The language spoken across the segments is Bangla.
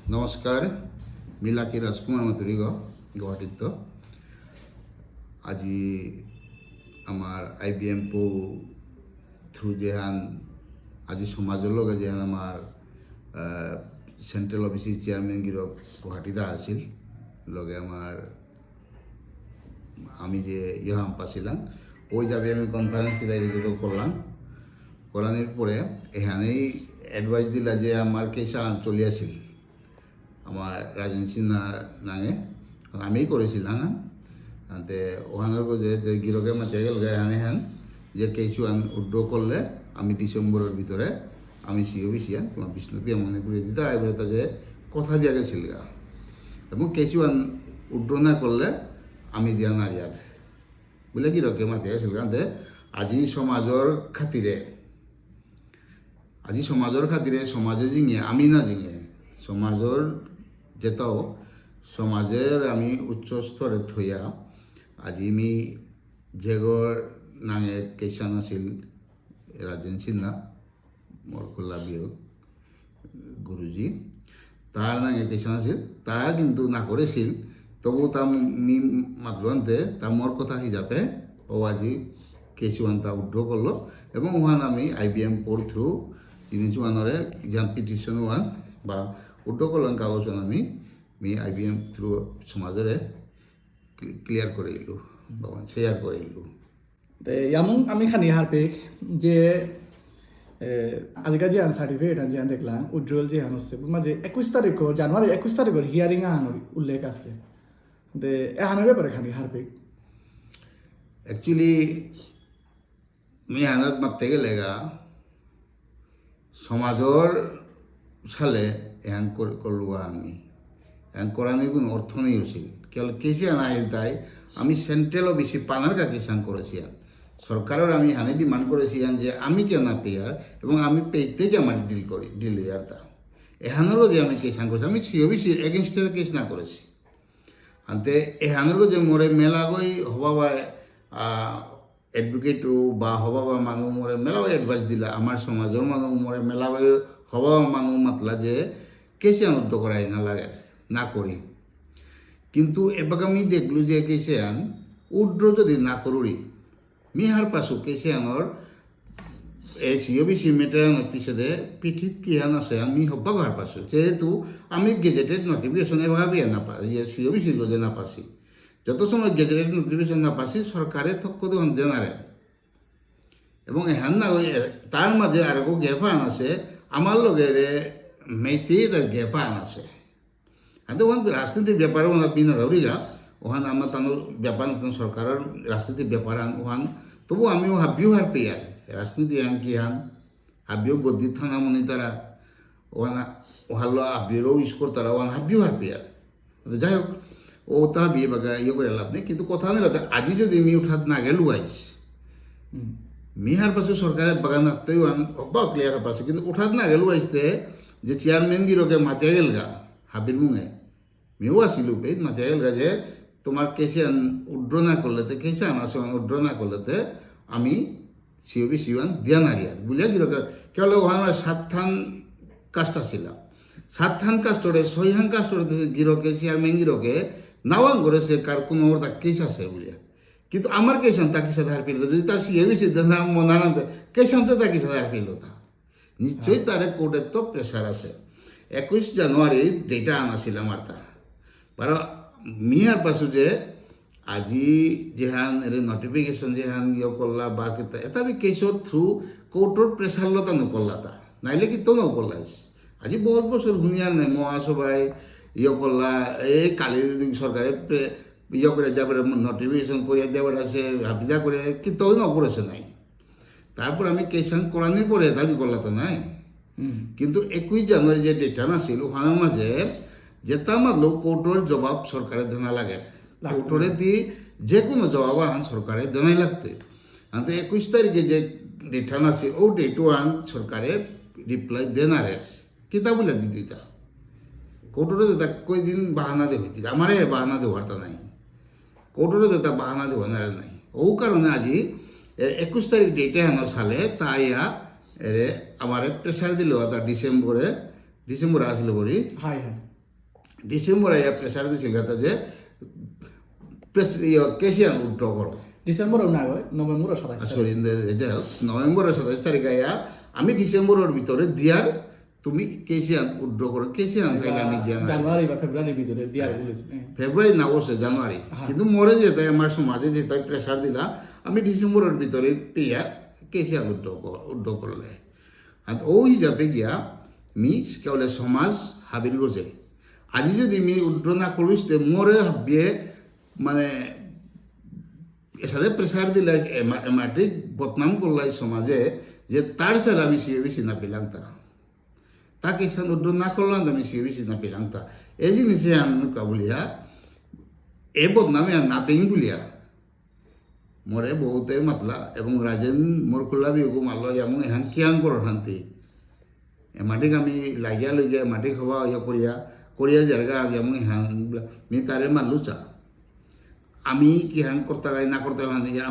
নমস্কাৰ মিলাকী ৰাজকুমাৰ মাতুৰী গুৱাহাটীত আজি আমাৰ IBM থ্ৰু যেহান আজি সমাজৰ লগে যেহান আমাৰ সেন্ট্রেল অফিসের চেয়ারম্যান গিরক গুৱাহাটীত আছিল লগে আমার আমি যে ইহাম পাছিলাম ওই যাবে আমি কনফারেন্স কিনা করলাম করানোর পরে এখানেই অ্যাডভাইস দিলা যে আমার কেসা চলিয়াছিল আমার রাজন সিনহা নাঙে আমিই করেছিলাম তে ওখানের যে গিরকে মাঝে গেল এখানে হ্যান যে কেসু উড্র করলে আমি ডিসেম্বরের ভিতরে আমি সিওবিসিয়ান তোমার বিষ্ণুপ্রিয়া মনে করে দিতে এবারে তা যে কথা দিয়া গেছিল এবং কেসু উড্র না করলে আমি দিয়া নারিয়ার বলে গিরকে মাতে গেছিল তে আজি সমাজের খাতিরে সমাজে জিঙে আমি না জিঙে সমাজের যেটাও সমাজের আমি উচ্চ স্তরে থইয়া আজি আমি যেগর নাঙে কেসান আছিল রাজন সিনহা মরকুল্লা বিয়োগ গুরুজি তার নাঙে কেসান আছিল তা কিন্তু না করেছিল তবু তা মি মাতলান্তে তা মোর কথা হিসাবে ও আজি কেসুয়ান তা উড্র করলো এবং ওখান আমি IBM থ্রু জিনিস ওয়ানরে যান পিটিশন ওয়ান বা উড্র করলাম কাগজ আমি IBM থ্রু সমাজের ক্লিয়ার করে এলু বা শেয়ার করে এলু এমন আমি খানি হারপেক যে আজিকালি যে সার্টিফিকেট যে দেখলাম উজ্জ্বল যে হচ্ছে মাঝে 21 তারিখ জানুয়ারি 21 তারিখের হিয়ারিং আহানোর উল্লেখ আছে দে এহানোর ব্যাপারে খানি হারপেক অ্যাকচুয়ালি আমি হানাত মারতে গেলে সমাজের সালে এহান করলু আমি এহান করানোর কোনো অর্থ নেই হচ্ছিল কেবল কেসে আনা আহিল তাই আমি সেন্ট্রেলও বেশি পানার কাকে সাং করেছি সরকারের আমি হানে ডিমান্ড করেছি যে আমি কেন না পেয়ার এবং আমি পেতে যে আমার ডিল ইয়ার তা এহানেরও যে আমি কেস সাং করেছি আমি সিওবিসি এগেনস্টের কেস না করেছি আনতে এহানেরও যে মোরে মেলা গই হবা বা এডভোকেটও বা হবা বা মানুষ মোরে মেলাও এডভাইস দিলা আমার সমাজের মানুষ মোরে মেলা গই হবা মানুষ মাতলা যে কেসে আনুদ্ধ করাই না লাগে না করি কিন্তু এবার আমি দেখলু যে কেসে আন উড্র যদি না করুরি মিহার পাশু কেসে আনর এই সিওবিসি মেটেরিয়াল পিছনে পিঠিত কিহান আছে আমি হব্বা ঘর পাশু যেহেতু আমি গেজেটেড নোটিফিকেশন এভাবে না ইয়ে সিওবিসি যে না পাসি যত সময় গেজেটেড নোটিফিকেশন না পাসি সরকারে থক্ক দেওয়ান দেনারে এবং এহান না তার মাঝে আর গেফান আছে আমার লগে মেয়েতে তার গেফান আছে আর ওখান রাজনীতির ব্যাপারে ওনার বিনা ধরিগা ওখান আমার তানোর ব্যাপার সরকারের রাজনীতির ব্যাপার ওখান তবু আমিও হাবিও হার পেয়ার রাজনীতি আন কি হান হাবিও গদ্দির থানা মনে তারা ওখানে ওহালো হাবিরও স্কোর তারা ওখান হাবিও হার পেয়ার যাই হোক ও তা বিয়ে বাগা ইয়ে করে লাভ নেই কিন্তু কথা নেই আজি যদি মি উঠাত না গেলু আইস মিহার পাশে সরকারের বাগান রাখতেই অব্বা ক্লিয়ার পাশে কিন্তু উঠাত না গেলু আইসতে যে চেয়ারম্যান গিরকে মাতে গেল গা হাবির মুঙে মেয়েও আসিল পেয়ে মাতে গেল গা যে তোমার কেসে উড্র না করলেতে কেসে আছে উড্র না করলেতে আমি সিওবিসি দিয়া নারিয়ার বুঝলে গিরকে কেবল ওখানে 7 কাস্ট ছিলাম 7 কাস্টরে 6 কাস্টরে গিরকে চেয়ারম্যান গিরকে নাওয়াং করেছে কার কোনো ওর কেস আছে বুঝলিয়া কিন্তু আমার কেসান তাকে সাথে হার ফেলতো যদি তার সিওবিসি মনানাতে কেসানতে তাকে সাথে হার ফেলতো তা নিশ্চয়ই তার কোর্টের তো প্রেশার আছে 21 জানুয়ারি ডেটা আনাছিল আমার তা বারো মিয়ার পাশু যে আজি যেহান নোটিফিকেশন যেহান ইয়ে করলা বা কেতা এটা আমি কেসর থ্রু কোর্টর প্রেশার লতা নকরলা তা নাইলে কি তো নকরলাইস আজি বহুত বছর শুনিয়ার নাই মহাসভায় ইয়ে করলা এই কালি সরকারে ইয়ে করে যাবার নোটিফিকেশন করিয়া দেবার আছে হাবিদা করে কিন্তু নকরেছে নাই তারপর আমি কেসান কোরআনের পরে দাবি করলা তো নাই কিন্তু 21 জানুয়ারি যে ডেটা নাছিল ওখানের মাঝে যেটা মারলো কোর্টের জবাব সরকারের দেনা লাগে কোর্টরে দিয়ে যে কোনো জবাব আন সরকারের দেনাই লাগতে তো 21 তারিখে যে ডেটা আছে ও ডেট আন সরকারের রিপ্লাই দেনারে কিতা বলে দিতা কোর্টরে দেতা কই দিন বাহানা দে হইতে আমারে বাহানা দে হরতা নাই কোর্টরে দেতা বাহানা দে হনারে নাই ও কারণে আজি 21 তারিখ ডেটে আনো সালে তাইয়া এরে আমার প্রেসার দিল ডিসেম্বরে আসলে বলি ডিসেম্বরে প্রেসার দিছিল কথা যে কেসিয়ান উড্র করো ডিসেম্বরেও না হয় নভেম্বরের 27 সরি যাই হোক নভেম্বরের 27 তারিখ আয়া আমি ডিসেম্বরের ভিতরে দিয়ার তুমি কেসিয়ান উড্র করো কেসিয়ান তাইলে আমি দিয়া না জানুয়ারি বা ফেব্রুয়ারির ভিতরে দিয়ার বলেছে ফেব্রুয়ারি না বসে জানুয়ারি কিন্তু মরে যেতে আমার সমাজে যে তাই প্রেসার দিলা আমি ডিসেম্বরের ভিতরে পেয়া কেসিয়ান উড্র করলে আর ওই হিসাবে গিয়া মি কেবলে সমাজ হাবির গজে আজি যদি মি উড্র না করিস তে মরে হাবিয়ে মানে এসাথে প্রেসার দিলে এমাটিক বদনাম করলাই সমাজে যে তার ছেলে আমি সিয়ে বেশি না পেলাম তা কিষান উড্র না করলাম আমি সিয়ে বেশি না পেলাম এই জিনিসে আনুকা বলিয়া এ বদনামে না পেন বলিয়া মরে বহুতে মাতলা এবং রাজেন মোর খোলা বিহু মারল এমন এহান কিয়ান করো শান্তি এমাটিক আমি লাগিয়া লইয়া এমাটিক হবা ইয়া করিয়া জায়গা যেমন এহান মি তারে মারলু চা আমি কি হ্যাং করতে গাই না করতে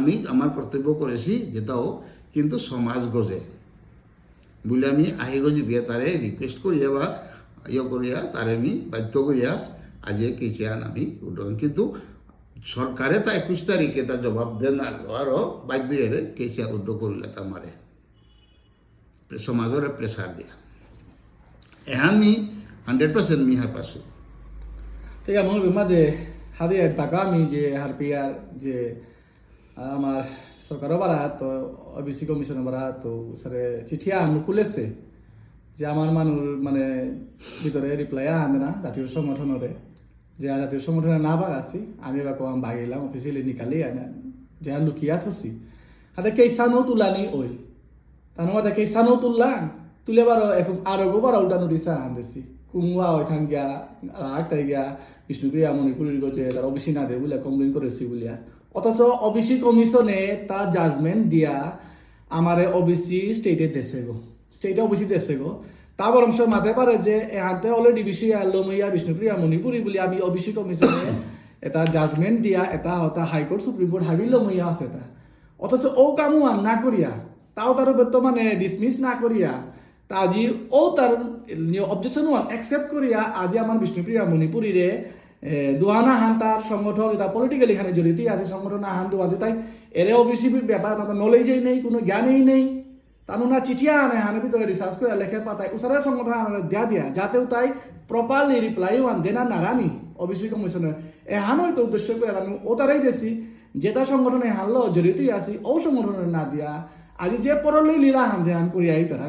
আমি আমার কর্তব্য করেছি যেটাও কিন্তু সমাজ গজে বলে আমি আহি গজি বিয়া তারে রিকোয়েস্ট করিয়া বা ইয়ে করিয়া তারে আমি বাধ্য করিয়া আজকে কেচিয়ান আমি উঠন কিন্তু সরকারে তা 21 তারিখে তা জবাব দেন আরও বাধ্য হয়ে কেচিয়ান উড্ড করিলে তা মারে সমাজের প্রেসার দিয়া এহানি 100% মি হা পাছো ঠিক আছে মনে মাঝে হাতে টাকা আমি যে হারপিয়ার যে আমার সরকারও বাড়া তো ওবিসি কমিশনও বাড়া তো স্যারে চিঠিয়া নুকুলেছে যে আমার মানুষ মানে ভিতরে রিপ্লাই আনে না জাতীয় সংগঠনরে যে জাতীয় সংগঠনে না বাগ আছি আমি বা কম বাগিলাম অফিসিয়ালি নিকালি আনে যে লুকিয়া থসি হাতে কেসানো তুলানি ওই তার মধ্যে কেসানো তুলে বারো এখন আরো গোবার উল্টানো দিছে আন দিছি কুমুয়া ওই থাঙ্গিয়া আটটাই গিয়া বিষ্ণুপ্রিয়া মণিপুরের গছে তার অবিসি না দে বলে কমপ্লেন করেছি বলিয়া অথচ অবিসি কমিশনে তার জাজমেন্ট দিয়া আমারে অবিসি স্টেটে দেশে গো স্টেটে অবিসি দেশে গো তা বরংশ মাতে পারে যে এহাতে অলরেডি বিসি আলমইয়া বিষ্ণুপ্রিয়া মণিপুরি বলি আমি অবিসি কমিশনে এটা জাজমেন্ট দিয়া এটা হতা হাইকোর্ট সুপ্রিম কোর্ট হাবিলমইয়া আছে তা অথচ ও কামু না করিয়া তাও তার বর্তমানে ডিসমিস না করিয়া তা আজি ও তার অবজেকশন ওয়ান একসেপ্ট করিয়া আজি আমার বিষ্ণুপ্রিয়া মণিপুরীরে দুয়ানা হান তার সংগঠন এটা পলিটিক্যাল এখানে জড়িত আছে সংগঠন হান দু আছে তাই এরে ওবিসি ব্যাপার তাদের নলেজেই নেই কোনো জ্ঞানেই নেই তানু না চিঠিয়া আনে হানের ভিতরে রিসার্চ করে লেখে পাতায় উসারে সংগঠন দিয়া যাতেও তাই প্রপারলি রিপ্লাই ওয়ান দেনা নারানি ওবিসি কমিশনের এহানই তো উদ্দেশ্য করে আমি ও তারাই দেছি যেটা সংগঠনে হানলো জড়িতই আছি ও সংগঠনের না দিয়া আজি যে পরলেই লীলা হান যে হান করিয়া এই তারা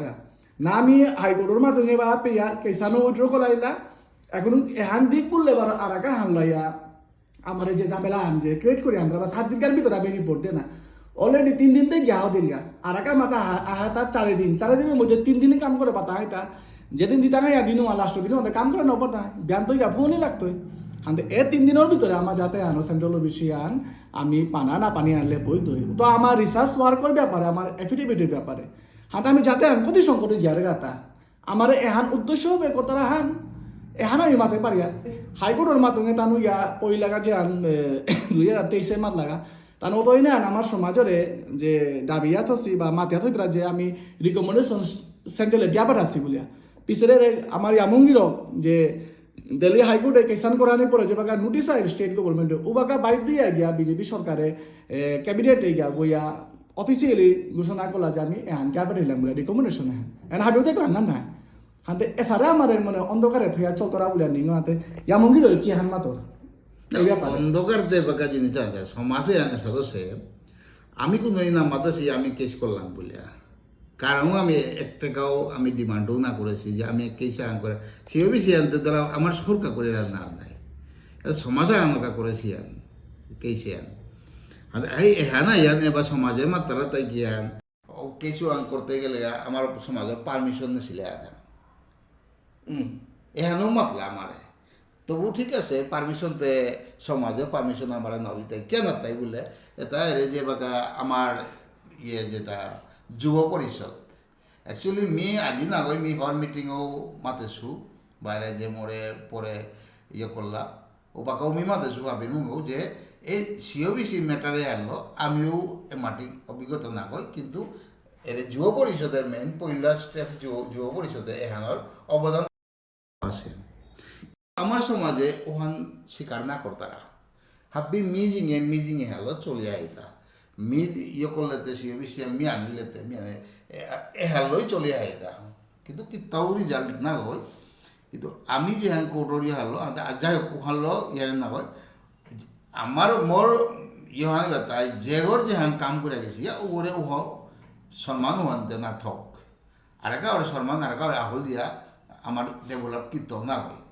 না আমি হাইকোর্টের মাধ্যমে বা পেয়ার কেসানো উইড্র করাইলা এখন এহান দিক বললে বার আর একা হান লইয়া আমার যে ঝামেলা আন যে ক্রিয়েট করি আমরা বা 7 দিনকার ভিতরে আমি রিপোর্ট দে না অলরেডি 3 দিন থেকে গিয়া দিলিয়া আর একা মাথা আহা তার 4 দিনের মধ্যে 3 দিনে কাম করে পাতা এটা যেদিন দিতা গাইয়া দিনও লাস্ট দিনও কাম করে নপর তা ব্যান তো গিয়া ফোনই লাগতোই হাতে এ 3 দিনের ভিতরে আমার যাতে আনো সেন্ট্রাল অফিসে আন আমি পানা না পানি আনলে বই ধরি তো আমার রিসার্চ ওয়ার্কের ব্যাপারে আমার এফিডেভিটের ব্যাপারে হাতে আমি যাতে আন প্রতি সংকটে জিয়ারে গাতা আমার এহান উদ্দেশ্য হবে কর্তারা হান এহান আমি মাতে পারি হাইকোর্টের মাধ্যমে তানু ইয়া পই লাগা যে আন 2023 মাত লাগা তানু তো না আমার সমাজরে যে দাবিয়া থসি বা মাতিয়া থইতরা যে আমি রিকমেন্ডেশন সেন্ট্রালে দিয়াবার আছি বলিয়া পিছরে আমার ইয়ামঙ্গির যে দিল্লি হাইকোর্টে কেসান করানোর পরে যে বাকা নোটিস আয় স্টেট গভর্নমেন্টে ও বাকা বাইর দিয়ে গিয়া বিজেপি সরকারে ক্যাবিনেটে গিয়া বইয়া অফিসিয়ালি ঘোষণা করলা যে আমি এহান ক্যাবিনেট এলাম বলে রিকমেন্ডেশন হ্যাঁ এন হাবিও দেখলাম না না হাতে এসারে আমার মানে অন্ধকারে থইয়া চলতরা বলে নিং হাতে ইয়ামঙ্গির কি হান মাতর অন্ধকার যে বাকা জিনিস আছে সমাজে আনে সদস্যে আমি কোনো না মাতাছি আমি কেস করলাম বলিয়া কারণ আমি 1 টাকাও আমি ডিমান্ডও না করেছি যে আমি কেসে আন করে সেও বেশি আনতে দ্বারা আমার সরকার করে না নাই সমাজে আনকা করেছি আন কেসে আন এই হ্যাঁ ইয়ান এবার সমাজে মাত্রা তাই গিয়ান কিছু আন করতে গেলে আমার সমাজের পারমিশন নিছিলে আনা এহানেও মাতলা আমারে তবু ঠিক আছে পারমিশনতে সমাজে পারমিশন আমার নদীতে কেন তাই বলে এটা যে বাকা আমার ইয়ে যেটা যুব পরিষদ অ্যাকচুয়ালি মি আজি না গই মি হর মিটিংও মাতেছু বাইরে যে মোরে পরে ইয়ে করলা ও বাকাও মি মাতেছু ভাবির মুখেও যে এই সিওবিসি ম্যাটারে আনলো আমিও মাটি অভিজ্ঞতা না কই কিন্তু এর যুব পরিষদের মেইন পয়লা স্টেপ যুব পরিষদে এখানোর অবদান আছে আমার সমাজে ওখান স্বীকার না করতারা হাব্বি মিজিংয়ে হলো চলিয়া আইতা মিদ ইয়ে করলেতে সে বেশি মিয়া নিলেতে মিয়ানে এ হালই চলিয়া আইতা কিন্তু কিতাও রিজাল্ট না হয় কিন্তু আমি যে হ্যাঁ কোটরি হারলো যাই হোক হারলো ইয়ার না হয় আমার মোর ইয়ে হয় তাই যেগর যে হ্যাঁ কাম করে গেছি ওরে ও সম্মান হওয়াতে না থক আর একা ওর সম্মান আর একা আহল দিয়া আমার ডেভেলপ কিতাও না হয়